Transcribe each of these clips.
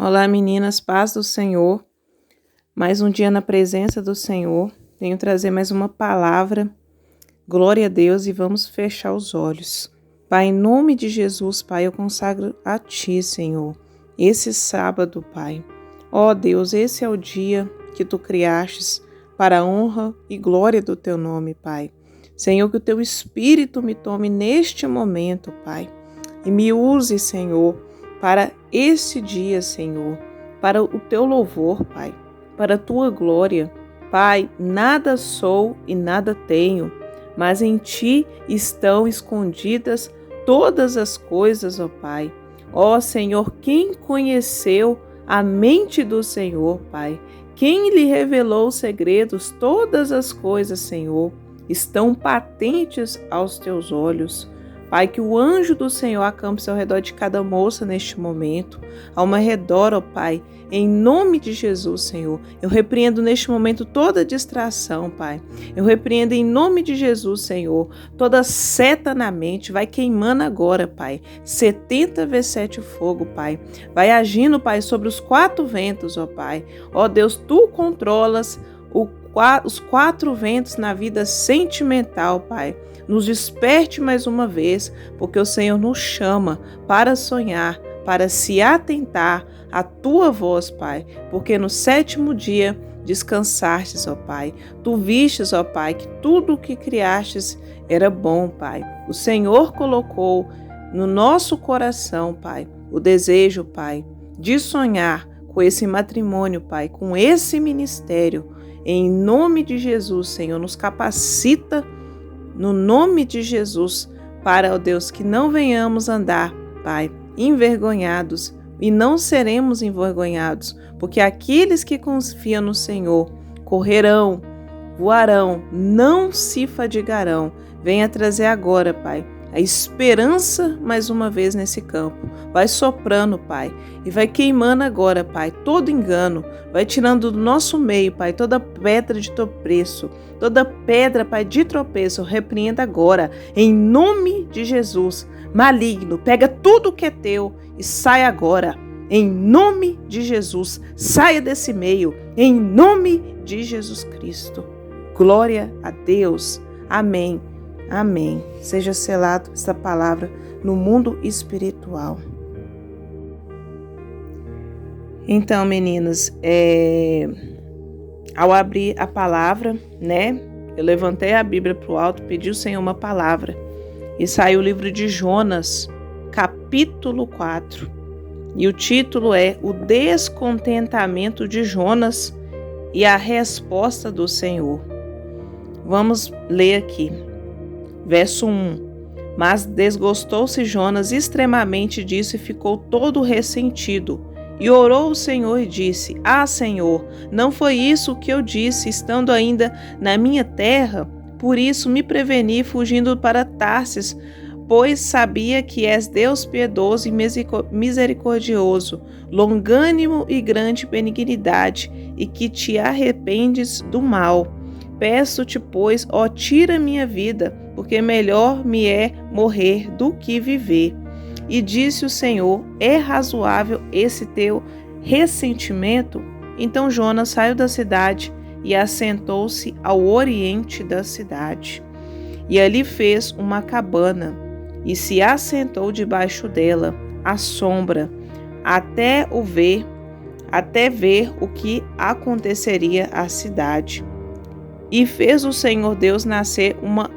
Olá, meninas, paz do Senhor. Mais um dia na presença do Senhor. Venho trazer mais uma palavra. Glória a Deus e vamos fechar os olhos. Pai, em nome de Jesus, Pai, eu consagro a Ti, Senhor, esse sábado, Pai. Ó Deus, esse é o dia que Tu criastes para a honra e glória do Teu nome, Pai. Senhor, que o Teu Espírito me tome neste momento, Pai, e me use, Senhor, para esse dia, Senhor, para o Teu louvor, Pai, para a Tua glória. Pai, nada sou e nada tenho, mas em Ti estão escondidas todas as coisas, ó Pai. Ó Senhor, quem conheceu a mente do Senhor, Pai? Quem lhe revelou os segredos? Todas as coisas, Senhor, estão patentes aos Teus olhos. Pai, que o anjo do Senhor acampe-se ao redor de cada moça neste momento, ao meu redor, ó Pai, em nome de Jesus, Senhor. Eu repreendo neste momento toda distração, Pai. Eu repreendo em nome de Jesus, Senhor, toda seta na mente, vai queimando agora, Pai. 70 vezes 7 fogo, Pai. Vai agindo, Pai, sobre os 4 ventos, ó Pai. Ó Deus, Tu controlas os 4 ventos na vida sentimental, Pai. Nos desperte mais uma vez, porque o Senhor nos chama para sonhar, para se atentar à Tua voz, Pai, porque no 7º dia descansastes, ó Pai. Tu vistes, ó Pai, que tudo o que criastes era bom, Pai. O Senhor colocou no nosso coração, Pai, o desejo, Pai, de sonhar com esse matrimônio, Pai, com esse ministério. Em nome de Jesus, Senhor, nos capacita no nome de Jesus, para, ó Deus, que não venhamos andar, Pai, envergonhados, e não seremos envergonhados, porque aqueles que confiam no Senhor correrão, voarão, não se fadigarão. Venha trazer agora, Pai, a esperança mais uma vez nesse campo. Vai soprando, Pai, e vai queimando agora, Pai, todo engano. Vai tirando do nosso meio, Pai, toda pedra de tropeço, toda pedra, Pai, de tropeço. Repreenda agora, em nome de Jesus. Maligno, pega tudo que é teu e sai agora. Em nome de Jesus, saia desse meio. Em nome de Jesus Cristo. Glória a Deus. Amém. Amém. Seja selado essa palavra no mundo espiritual. Então, meninas, ao abrir a palavra, né? Eu levantei a Bíblia para o alto, pedi ao Senhor uma palavra. E saiu o livro de Jonas, capítulo 4. E o título é O Descontentamento de Jonas e a Resposta do Senhor. Vamos ler aqui. Verso 1. Mas desgostou-se Jonas extremamente disso e ficou todo ressentido. E orou ao Senhor e disse: Ah, Senhor, não foi isso que eu disse, estando ainda na minha terra? Por isso me preveni fugindo para Tarsis, pois sabia que és Deus piedoso e misericordioso, longânimo e grande benignidade, e que te arrependes do mal. Peço-te, pois, ó, tira minha vida, porque melhor me é morrer do que viver. E disse o Senhor: É razoável esse teu ressentimento? Então Jonas saiu da cidade e assentou-se ao oriente da cidade. E ali fez uma cabana e se assentou debaixo dela, à sombra, até ver o que aconteceria à cidade. E fez o Senhor Deus nascer uma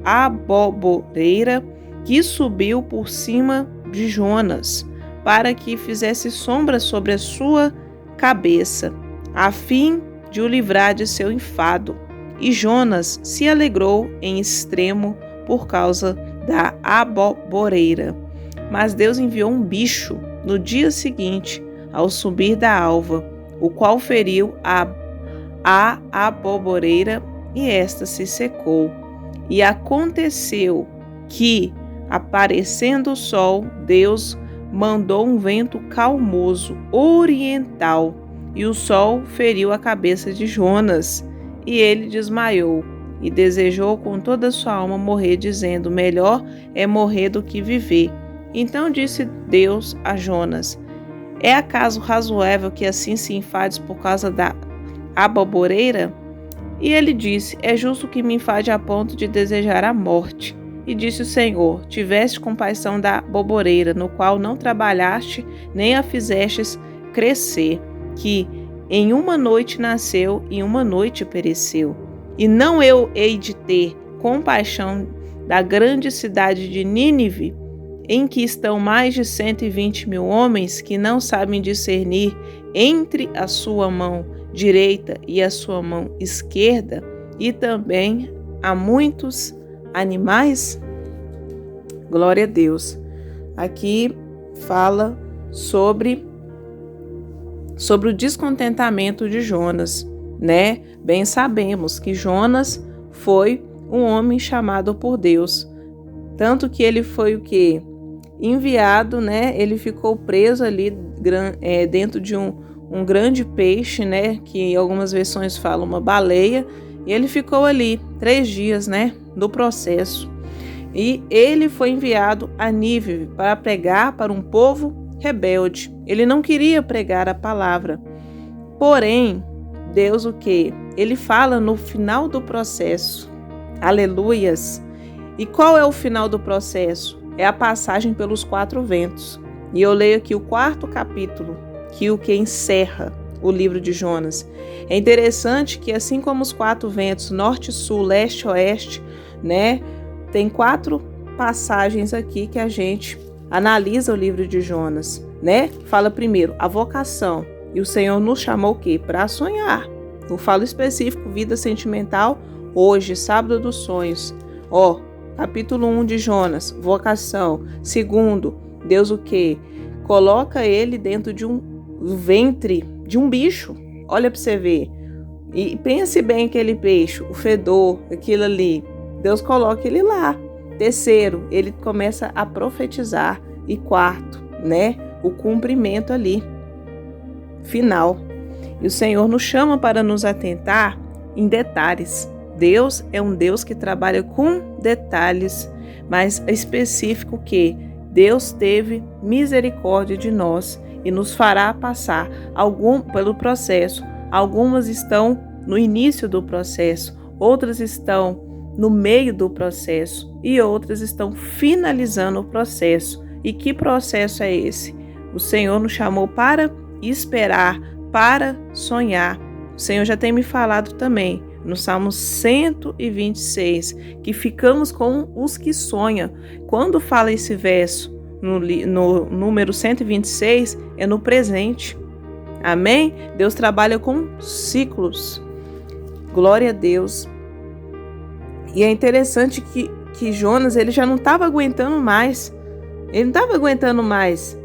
aboboreira que subiu por cima de Jonas, para que fizesse sombra sobre a sua cabeça, a fim de o livrar de seu enfado. E Jonas se alegrou em extremo por causa da aboboreira. Mas Deus enviou um bicho no dia seguinte, ao subir da alva, o qual feriu a aboboreira, e esta se secou. E aconteceu que, aparecendo o sol, Deus mandou um vento calmoso oriental, e o sol feriu a cabeça de Jonas, e ele desmaiou, e desejou com toda a sua alma morrer, dizendo: melhor é morrer do que viver. Então disse Deus a Jonas: É acaso razoável que assim se enfades por causa da aboboreira? E ele disse: É justo que me enfade a ponto de desejar a morte. E disse o Senhor: Tiveste compaixão da aboboreira, no qual não trabalhaste, nem a fizestes crescer, que em uma noite nasceu e uma noite pereceu. E não eu hei de ter compaixão da grande cidade de Nínive, em que estão mais de 120 mil homens que não sabem discernir entre a sua mão direita e a sua mão esquerda, e também há muitos animais? Glória a Deus. Aqui fala sobre o descontentamento de Jonas, né? Bem sabemos que Jonas foi um homem chamado por Deus, tanto que ele foi o quê? Enviado, né? Ele ficou preso ali dentro de um grande peixe, né? Que em algumas versões falam uma baleia, e ele ficou ali 3 dias, né? No processo. E ele foi enviado a Nínive para pregar para um povo rebelde. Ele não queria pregar a palavra. Porém, Deus o quê? Ele fala no final do processo. Aleluias! E qual é o final do processo? É a passagem pelos 4 ventos. E eu leio aqui o 4º capítulo, que o que encerra o livro de Jonas. É interessante que assim como os 4 ventos, norte, sul, leste, oeste, né? Tem 4 passagens aqui que a gente analisa o livro de Jonas, né? Fala primeiro a vocação. E o Senhor nos chamou o quê? Para sonhar. Eu falo específico, vida sentimental, hoje, sábado dos sonhos. Capítulo 1 de Jonas, vocação. Segundo, Deus o quê? Coloca ele dentro de um ventre de um bicho. Olha para você ver. E pense bem aquele peixe, o fedor, aquilo ali. Deus coloca ele lá. Terceiro, ele começa a profetizar. E 4º, né? O cumprimento ali, final. E o Senhor nos chama para nos atentar em detalhes. Deus é um Deus que trabalha com detalhes, mas é específico que Deus teve misericórdia de nós e nos fará passar pelo processo. Algumas estão no início do processo, outras estão no meio do processo e outras estão finalizando o processo. E que processo é esse? O Senhor nos chamou para esperar, para sonhar. O Senhor já tem me falado também no Salmo 126, que ficamos com os que sonham. Quando fala esse verso no número 126, é no presente. Amém? Deus trabalha com ciclos. Glória a Deus. E é interessante que Jonas, ele já não estava aguentando mais. Ele não estava aguentando mais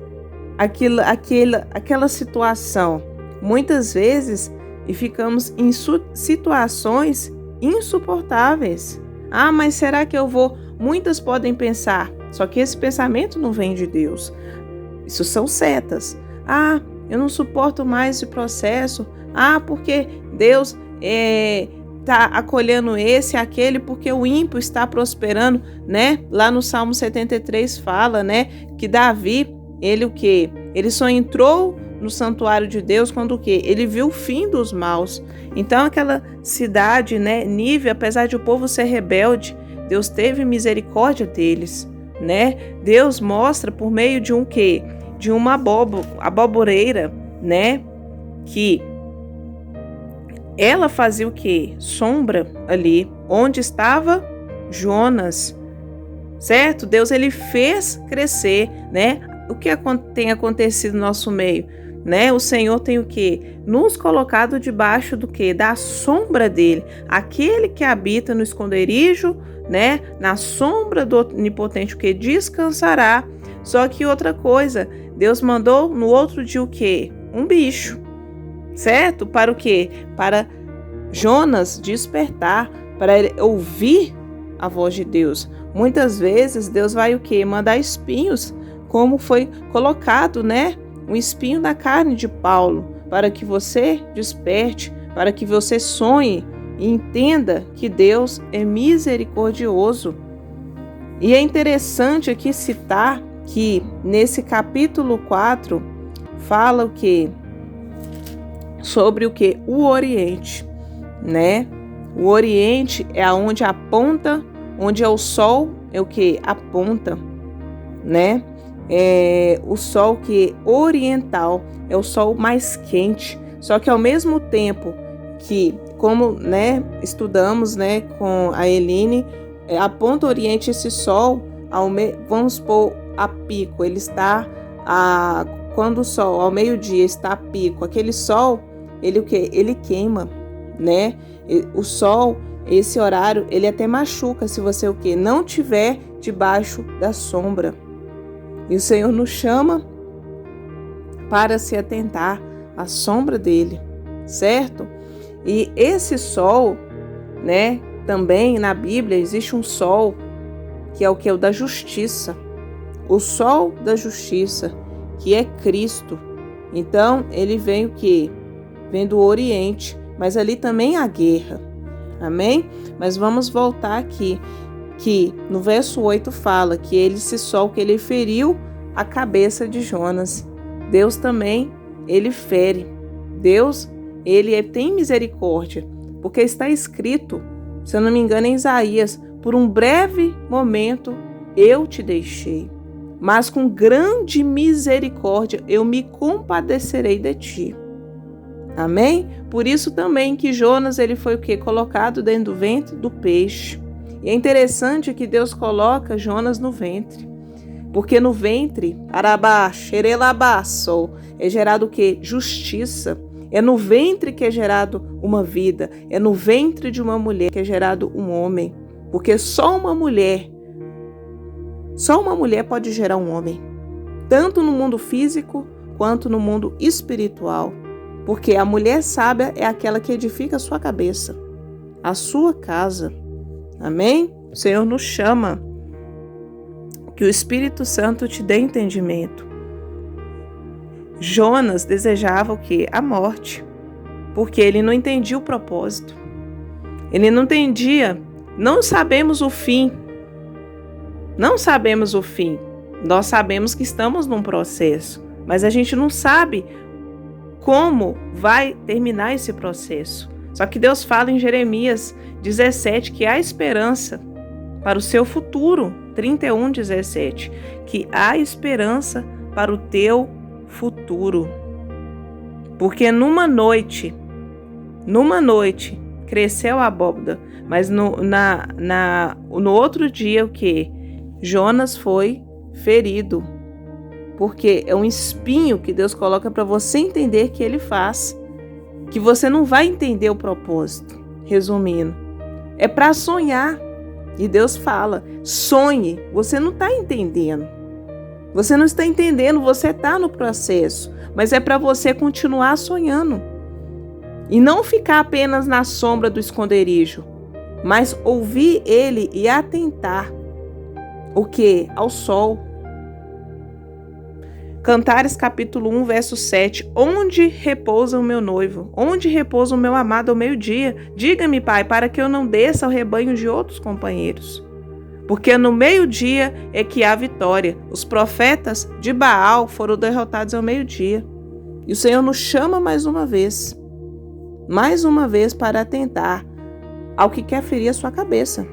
aquela situação. Muitas vezes e ficamos em situações insuportáveis. Mas será que eu vou? Muitas podem pensar, só que esse pensamento não vem de Deus. Isso são setas. Eu não suporto mais esse processo. Porque Deus está acolhendo esse e aquele, porque o ímpio está prosperando, né? Lá no Salmo 73 fala, né? Que Davi, ele o quê? Ele só entrou no santuário de Deus quando o quê? Ele viu o fim dos maus. Então aquela cidade, né, Nínive, apesar de o povo ser rebelde, Deus teve misericórdia deles, né? Deus mostra por meio de um quê? De uma aboboreira, né? Que ela fazia o quê? Sombra ali, onde estava Jonas, certo? Deus, ele fez crescer, né? O que tem acontecido no nosso meio? Né? O Senhor tem o quê? Nos colocado debaixo do quê? Da sombra dele. Aquele que habita no esconderijo, né? Na sombra do Onipotente, o que descansará. Só que outra coisa, Deus mandou no outro dia o quê? Um bicho, certo? Para o quê? Para Jonas despertar, para ele ouvir a voz de Deus. Muitas vezes Deus vai o quê? Mandar espinhos, como foi colocado, né? Um espinho da carne de Paulo, para que você desperte, para que você sonhe e entenda que Deus é misericordioso. E é interessante aqui citar que nesse capítulo 4 fala o quê? Sobre o quê? O Oriente, né? O Oriente é aonde aponta, onde é o sol, é o que aponta, né? O sol que é oriental, é o sol mais quente. Só que ao mesmo tempo que, como, né, estudamos, né, com a Eline, aponta Oriente esse sol, vamos supor, a pico, ele está quando o sol ao meio-dia está a pico, aquele sol, ele o quê? Ele queima, né? O sol, esse horário, ele até machuca se você o quê? Não tiver debaixo da sombra. E o Senhor nos chama para se atentar à sombra dele, certo? E esse sol, né? Também na Bíblia existe um sol que é o que? O da justiça. O sol da justiça, que é Cristo. Então, ele vem o quê? Vem do Oriente, mas ali também há guerra. Amém? Mas vamos voltar aqui, que no verso 8 fala que esse sol que ele feriu a cabeça de Jonas. Deus também, ele fere. Deus, ele tem misericórdia, porque está escrito, se eu não me engano, em Isaías, por um breve momento eu te deixei, mas com grande misericórdia eu me compadecerei de ti. Amém? Por isso também que Jonas, ele foi o quê? Colocado dentro do ventre do peixe. E é interessante que Deus coloca Jonas no ventre, porque no ventre, arabá, xerelabaço, é gerado o quê? Justiça. É no ventre que é gerado uma vida, é no ventre de uma mulher que é gerado um homem, porque só uma mulher pode gerar um homem, tanto no mundo físico quanto no mundo espiritual. Porque a mulher sábia é aquela que edifica a sua cabeça, a sua casa. Amém? O Senhor nos chama que o Espírito Santo te dê entendimento. Jonas desejava o quê? A morte, porque ele não entendia o propósito. Ele não entendia. Não sabemos o fim. Não sabemos o fim. Nós sabemos que estamos num processo, mas a gente não sabe como vai terminar esse processo. Só que Deus fala em Jeremias 17 que há esperança para o seu futuro, 31:17, que há esperança para o teu futuro. Porque numa noite cresceu a abóbora, mas no outro dia o que? Jonas foi ferido. Porque é um espinho que Deus coloca para você entender que ele faz, que você não vai entender o propósito. Resumindo, é para sonhar. E Deus fala, sonhe. Você não está entendendo. Você não está entendendo, você está no processo. Mas é para você continuar sonhando. E não ficar apenas na sombra do esconderijo, mas ouvir ele e atentar o quê? Ao sol. Cantares capítulo 1, verso 7. Onde repousa o meu noivo? Onde repousa o meu amado ao meio-dia? Diga-me, Pai, para que eu não desça ao rebanho de outros companheiros. Porque no meio-dia é que há vitória. Os profetas de Baal foram derrotados ao meio-dia. E o Senhor nos chama mais uma vez para atentar ao que quer ferir a sua cabeça,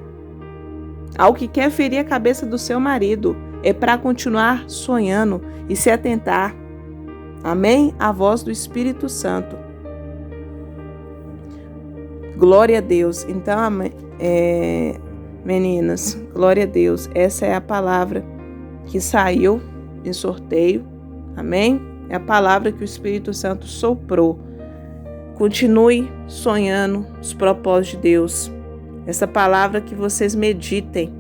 ao que quer ferir a cabeça do seu marido. É para continuar sonhando e se atentar. Amém? A voz do Espírito Santo. Glória a Deus. Então, meninas, glória a Deus. Essa é a palavra que saiu em sorteio. Amém? É a palavra que o Espírito Santo soprou. Continue sonhando os propósitos de Deus. Essa palavra que vocês meditem,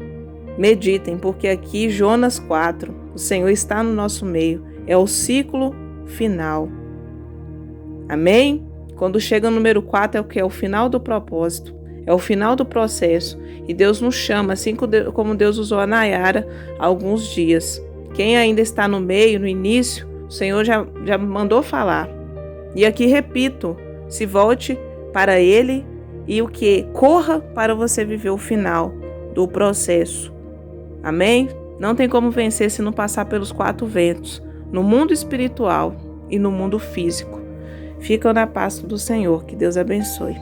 porque aqui Jonas 4, o Senhor está no nosso meio, é o ciclo final. Amém? Quando chega o número 4 é o que? É o final do propósito, é o final do processo. E Deus nos chama, assim como Deus usou a Nayara há alguns dias. Quem ainda está no meio, no início, o Senhor já mandou falar. E aqui repito, se volte para Ele e o que? Corra para você viver o final do processo. Amém? Não tem como vencer se não passar pelos 4 ventos. No mundo espiritual, e no mundo físico. Ficam na paz do Senhor. Que Deus abençoe.